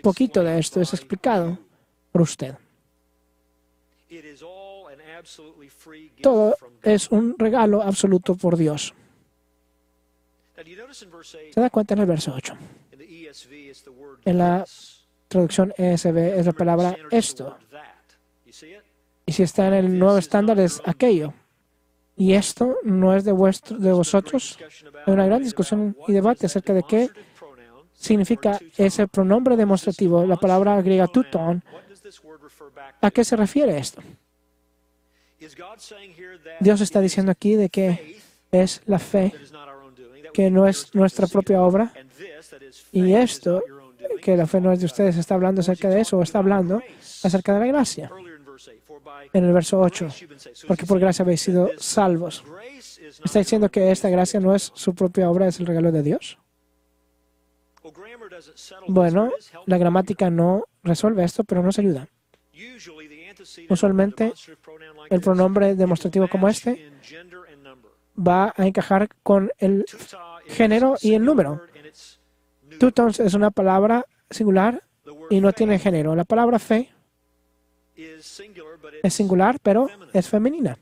poquito de esto es explicado por usted. Todo es un regalo absoluto por Dios. ¿Se da cuenta en el verso 8? En la traducción ESV es la palabra esto. Y si está en el nuevo estándar es aquello. Y esto no es de vosotros. Hay una gran discusión y debate acerca de qué significa ese pronombre demostrativo, la palabra griega tuton. ¿A qué se refiere esto? Dios está diciendo aquí de que es la fe que no es nuestra propia obra, y esto, que la fe no es de ustedes, está hablando acerca de eso, o está hablando acerca de la gracia. En el verso 8, porque por gracia habéis sido salvos. ¿Está diciendo que esta gracia no es su propia obra, es el regalo de Dios? Bueno, la gramática no resuelve esto, pero nos ayuda. Usualmente, el pronombre demostrativo como este va a encajar con el género y el número. Tutons es una palabra singular y no tiene género. La palabra fe es singular, pero es femenina.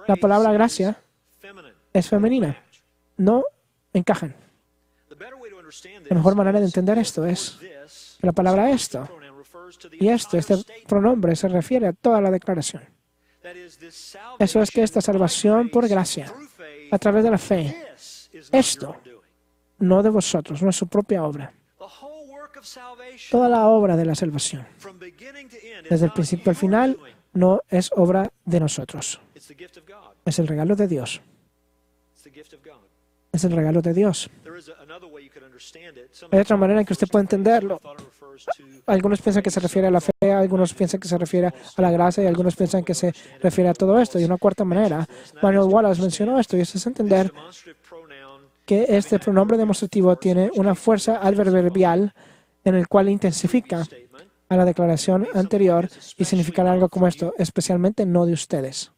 La palabra gracia es femenina. No encajan. La mejor manera de entender esto es que la palabra esto y este pronombre se refiere a toda la declaración. Eso es que esta salvación por gracia, a través de la fe, esto, no de vosotros, no es su propia obra. Toda la obra de la salvación, desde el principio al final, no es obra de nosotros. Es el regalo de Dios. Es el regalo de Dios. Hay otra manera en que usted puede entenderlo. Algunos piensan que se refiere a la fe, algunos piensan que se refiere a la gracia y algunos piensan que se refiere a todo esto. Y una cuarta manera, Manuel Wallace mencionó esto, y eso es entender que este pronombre demostrativo tiene una fuerza adverbial en el cual intensifica a la declaración anterior y significará algo como esto, especialmente no de ustedes.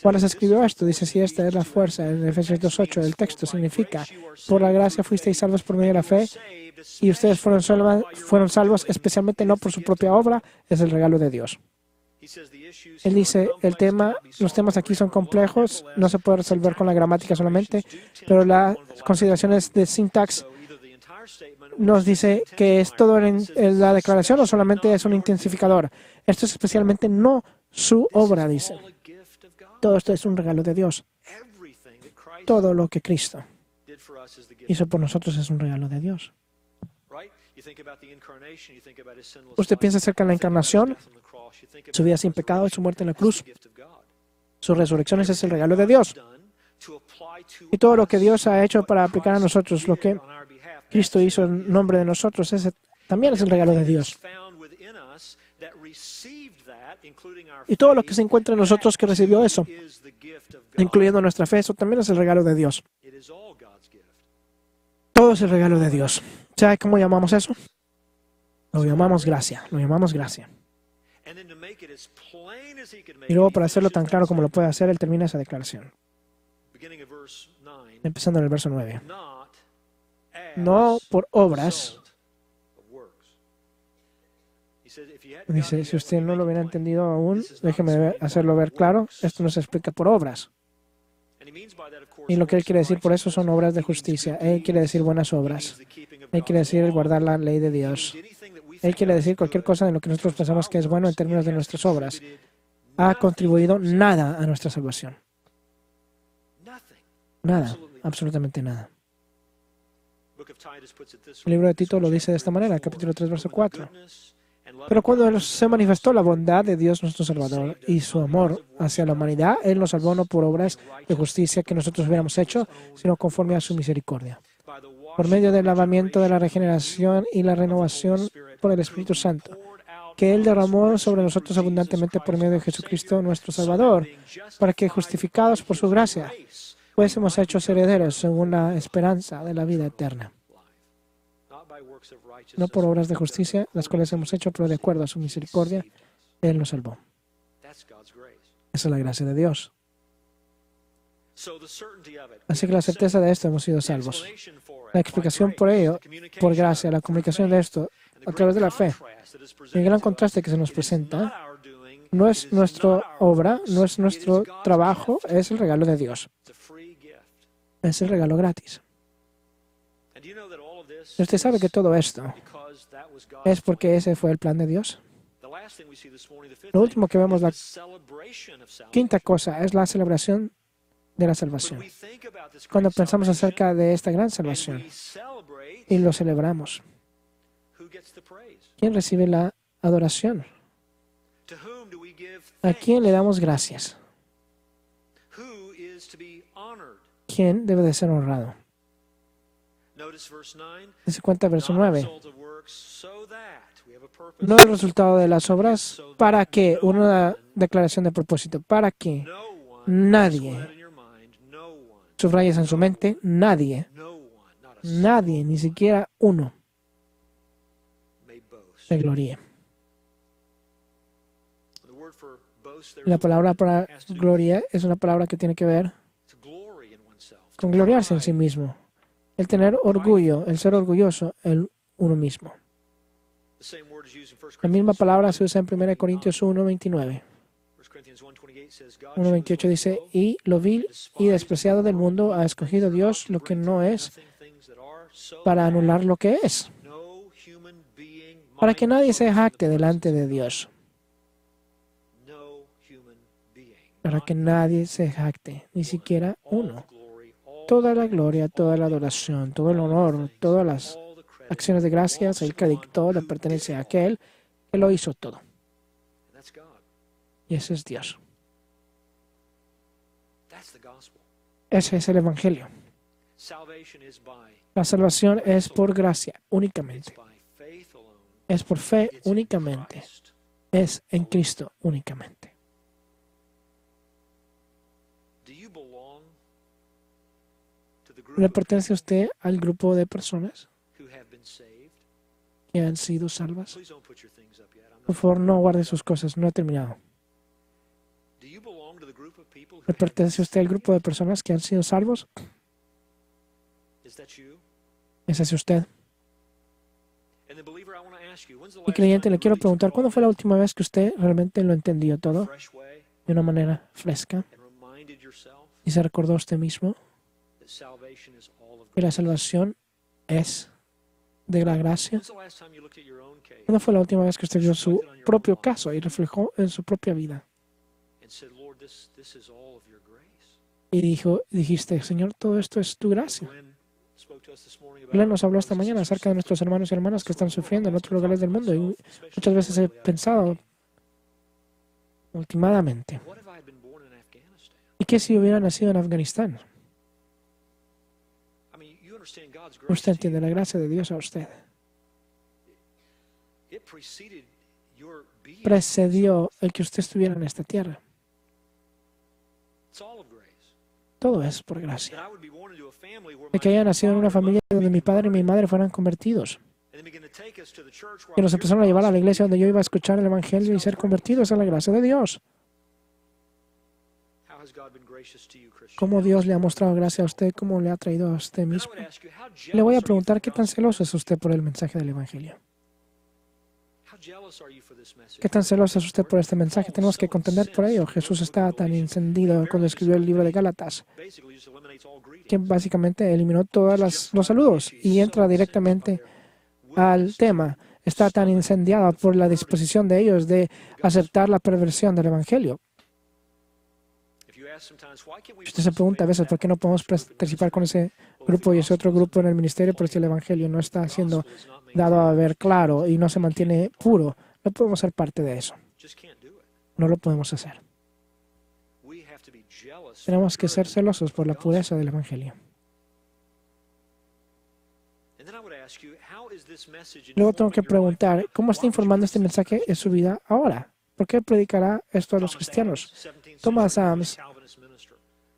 Wallace escribió esto, dice, si esta es la fuerza, en Efesios 2:8, el texto significa, por la gracia fuisteis salvos por medio de la fe, y ustedes fueron salvos especialmente no por su propia obra, es el regalo de Dios. Él dice, los temas aquí son complejos, no se puede resolver con la gramática solamente, pero las consideraciones de sintax nos dice que es todo en la declaración o solamente es un intensificador. Esto es especialmente no su obra, dice. Todo esto es un regalo de Dios. Todo lo que Cristo hizo por nosotros es un regalo de Dios. Usted piensa acerca de la encarnación, su vida sin pecado y su muerte en la cruz. Su resurrección es el regalo de Dios. Y todo lo que Dios ha hecho para aplicar a nosotros, lo que Cristo hizo en nombre de nosotros, ese también es el regalo de Dios. Y todo lo que se encuentra en nosotros que recibió eso, incluyendo nuestra fe, eso también es el regalo de Dios. Todo es el regalo de Dios. ¿Sabe cómo llamamos eso? Lo llamamos gracia. Lo llamamos gracia. Y luego, para hacerlo tan claro como lo puede hacer, él termina esa declaración. Empezando en el verso 9. No por obras. Dice, si usted no lo hubiera entendido aún, déjeme hacerlo ver claro. Esto no se explica por obras. Y lo que él quiere decir por eso son obras de justicia. Él quiere decir buenas obras. Él quiere decir guardar la ley de Dios. Él quiere decir cualquier cosa en lo que nosotros pensamos que es bueno en términos de nuestras obras. Ha contribuido nada a nuestra salvación. Nada, absolutamente nada. El libro de Tito lo dice de esta manera, capítulo 3, verso 4. Pero cuando se manifestó la bondad de Dios nuestro Salvador y su amor hacia la humanidad, Él nos salvó no por obras de justicia que nosotros hubiéramos hecho, sino conforme a su misericordia, por medio del lavamiento de la regeneración y la renovación por el Espíritu Santo, que Él derramó sobre nosotros abundantemente por medio de Jesucristo nuestro Salvador, para que, justificados por su gracia, fuésemos hechos herederos según la esperanza de la vida eterna. No por obras de justicia, las cuales hemos hecho, pero de acuerdo a su misericordia, Él nos salvó. Esa es la gracia de Dios. Así que la certeza de esto hemos sido salvos. La explicación por ello, por gracia, la comunicación de esto a través de la fe. El gran contraste que se nos presenta no es nuestra obra, no es nuestro trabajo, es el regalo de Dios. Es el regalo gratis. Usted sabe que todo esto es porque ese fue el plan de Dios. Lo último que vemos, la quinta cosa, es la celebración de la salvación. Cuando pensamos acerca de esta gran salvación y lo celebramos, ¿quién recibe la adoración? ¿A quién le damos gracias? ¿Quién debe de ser honrado? Se cuenta verso 9. No el resultado de las obras, ¿para qué? Una declaración de propósito. ¿Para qué? Nadie, subrayes en su mente, nadie, ni siquiera uno, se gloríe. La palabra para gloria es una palabra que tiene que ver con gloriarse en sí mismo. El tener orgullo, el ser orgulloso en uno mismo. La misma palabra se usa en 1 Corintios 1:29. 1:28 dice, y lo vil y despreciado del mundo ha escogido Dios lo que no es para anular lo que es, para que nadie se jacte delante de Dios. Para que nadie se jacte, ni siquiera uno. Toda la gloria, toda la adoración, todo el honor, todas las acciones de gracias, el que dictó, le pertenece a aquel que lo hizo todo. Y ese es Dios. Ese es el Evangelio. La salvación es por gracia únicamente. Es por fe únicamente. Es en Cristo únicamente. ¿Le pertenece a usted al grupo de personas que han sido salvas? Por favor, no guarde sus cosas, no he terminado. ¿Le pertenece a usted al grupo de personas que han sido salvos? ¿Ese es usted? Y creyente, le quiero preguntar, ¿cuándo fue la última vez que usted realmente lo entendió todo de una manera fresca y se recordó a usted mismo que la salvación es de la gracia? ¿Cuándo fue la última vez que usted vio su propio caso y reflejó en su propia vida? Y dijiste, Señor, todo esto es tu gracia. Él nos habló esta mañana acerca de nuestros hermanos y hermanas que están sufriendo en otros lugares del mundo. Y muchas veces he pensado, últimamente, ¿y qué si hubiera nacido en Afganistán? Usted entiende la gracia de Dios a usted. Precedió el que usted estuviera en esta tierra. Todo es por gracia. De que haya nacido en una familia donde mi padre y mi madre fueran convertidos. Que nos empezaron a llevar a la iglesia donde yo iba a escuchar el Evangelio y ser convertidos a la gracia de Dios. ¿Cómo Dios le ha mostrado gracia a usted? ¿Cómo le ha traído a usted mismo? Le voy a preguntar, ¿qué tan celoso es usted por el mensaje del Evangelio? ¿Qué tan celoso es usted por este mensaje? Tenemos que contender por ello. Jesús estaba tan encendido cuando escribió el libro de Gálatas que básicamente eliminó todos los saludos y entra directamente al tema. Está tan incendiada por la disposición de ellos de aceptar la perversión del Evangelio. Usted se pregunta a veces por qué no podemos participar con ese grupo y ese otro grupo en el ministerio, porque el Evangelio no está siendo dado a ver claro y no se mantiene puro. No podemos ser parte de eso. No lo podemos hacer. Tenemos que ser celosos por la pureza del Evangelio. Luego tengo que preguntar, ¿cómo está informando este mensaje en su vida ahora? ¿Por qué predicará esto a los cristianos? Thomas Sams,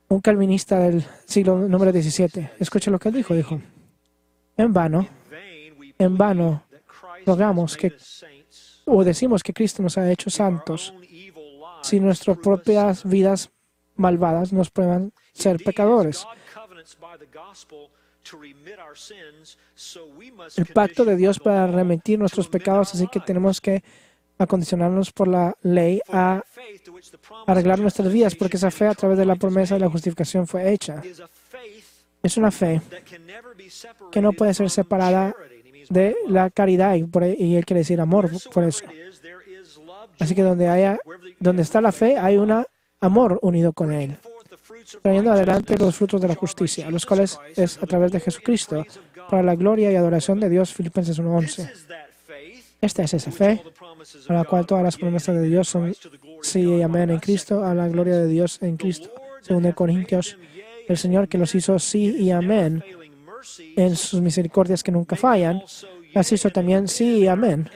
un calvinista del siglo número 17, escuche lo que él dijo. Dijo, en vano rogamos o decimos que Cristo nos ha hecho santos si nuestras propias vidas malvadas nos prueban ser pecadores. El pacto de Dios para remitir nuestros pecados, así que tenemos que acondicionarnos por la ley a arreglar nuestras vidas, porque esa fe a través de la promesa de la justificación fue hecha. Es una fe que no puede ser separada de la caridad, y él quiere decir amor por eso. Así que donde está la fe, hay un amor unido con él, trayendo adelante los frutos de la justicia, los cuales es a través de Jesucristo, para la gloria y adoración de Dios. Filipenses 1:11. Esta es esa fe, a la cual todas las promesas de Dios son sí y amén en Cristo, a la gloria de Dios en Cristo. 2 Corintios, el Señor que los hizo sí y amén en sus misericordias que nunca fallan, las hizo también sí y amén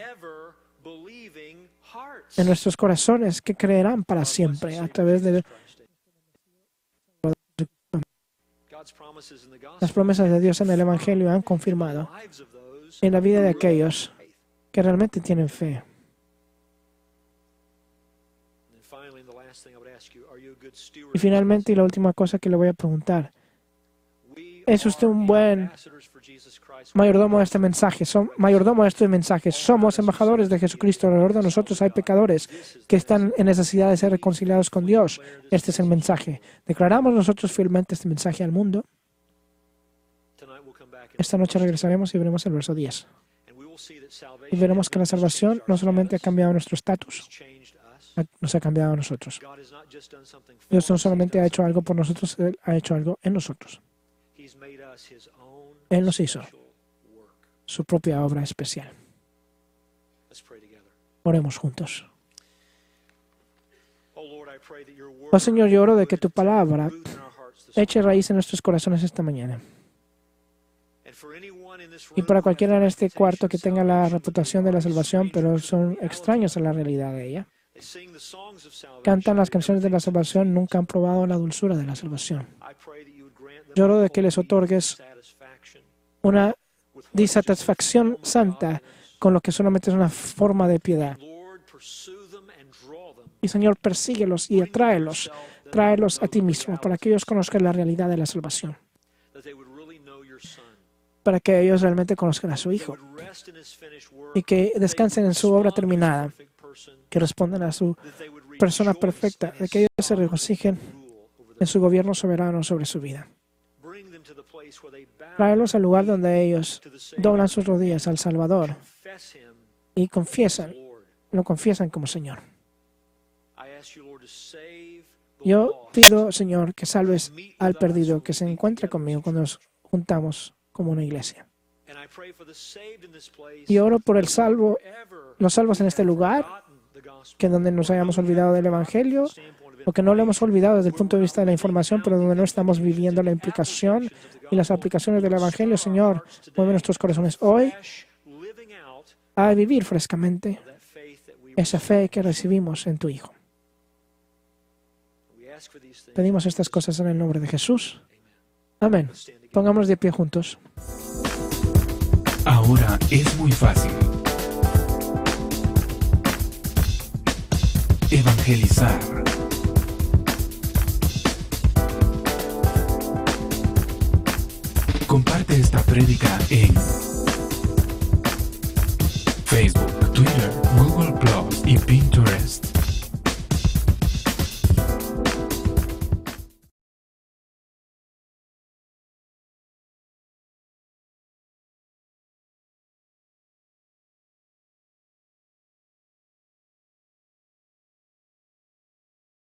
en nuestros corazones que creerán para siempre a través de las promesas de Dios en el Evangelio han confirmado en la vida de aquellos que realmente tienen fe. Y finalmente, y la última cosa que le voy a preguntar, ¿es usted un buen mayordomo de este mensaje? Somos embajadores de Jesucristo. Alrededor de nosotros hay pecadores que están en necesidad de ser reconciliados con Dios. Este es el mensaje. ¿Declaramos nosotros fielmente este mensaje al mundo? Esta noche regresaremos y veremos el verso 10. Y veremos que la salvación no solamente ha cambiado nuestro estatus, nos ha cambiado a nosotros. Dios no solamente ha hecho algo por nosotros, Él ha hecho algo en nosotros. Él nos hizo su propia obra especial. Oremos juntos. Oh Señor, yo oro de que tu palabra eche raíz en nuestros corazones esta mañana. Y para cualquiera en este cuarto que tenga la reputación de la salvación, pero son extraños a la realidad de ella, cantan las canciones de la salvación, nunca han probado la dulzura de la salvación. Yo oro de que les otorgues una disatisfacción santa con lo que solamente es una forma de piedad. Y Señor, persíguelos y tráelos a ti mismo para que ellos conozcan la realidad de la salvación, para que ellos realmente conozcan a su Hijo y que descansen en su obra terminada, que respondan a su persona perfecta, de que ellos se regocijen en su gobierno soberano sobre su vida. Tráelos al lugar donde ellos doblan sus rodillas al Salvador y lo confiesan como Señor. Yo pido, Señor, que salves al perdido, que se encuentre conmigo cuando nos juntamos como una iglesia. Y oro por los salvos en este lugar que donde nos hayamos olvidado del Evangelio o que no lo hemos olvidado desde el punto de vista de la información, pero donde no estamos viviendo la implicación y las aplicaciones del Evangelio. Señor, mueve nuestros corazones hoy a vivir frescamente esa fe que recibimos en tu Hijo. Pedimos estas cosas en el nombre de Jesús. Amén. Pongámonos de pie juntos. Ahora es muy fácil evangelizar. Comparte esta prédica en Facebook, Twitter, Google Plus y Pinterest.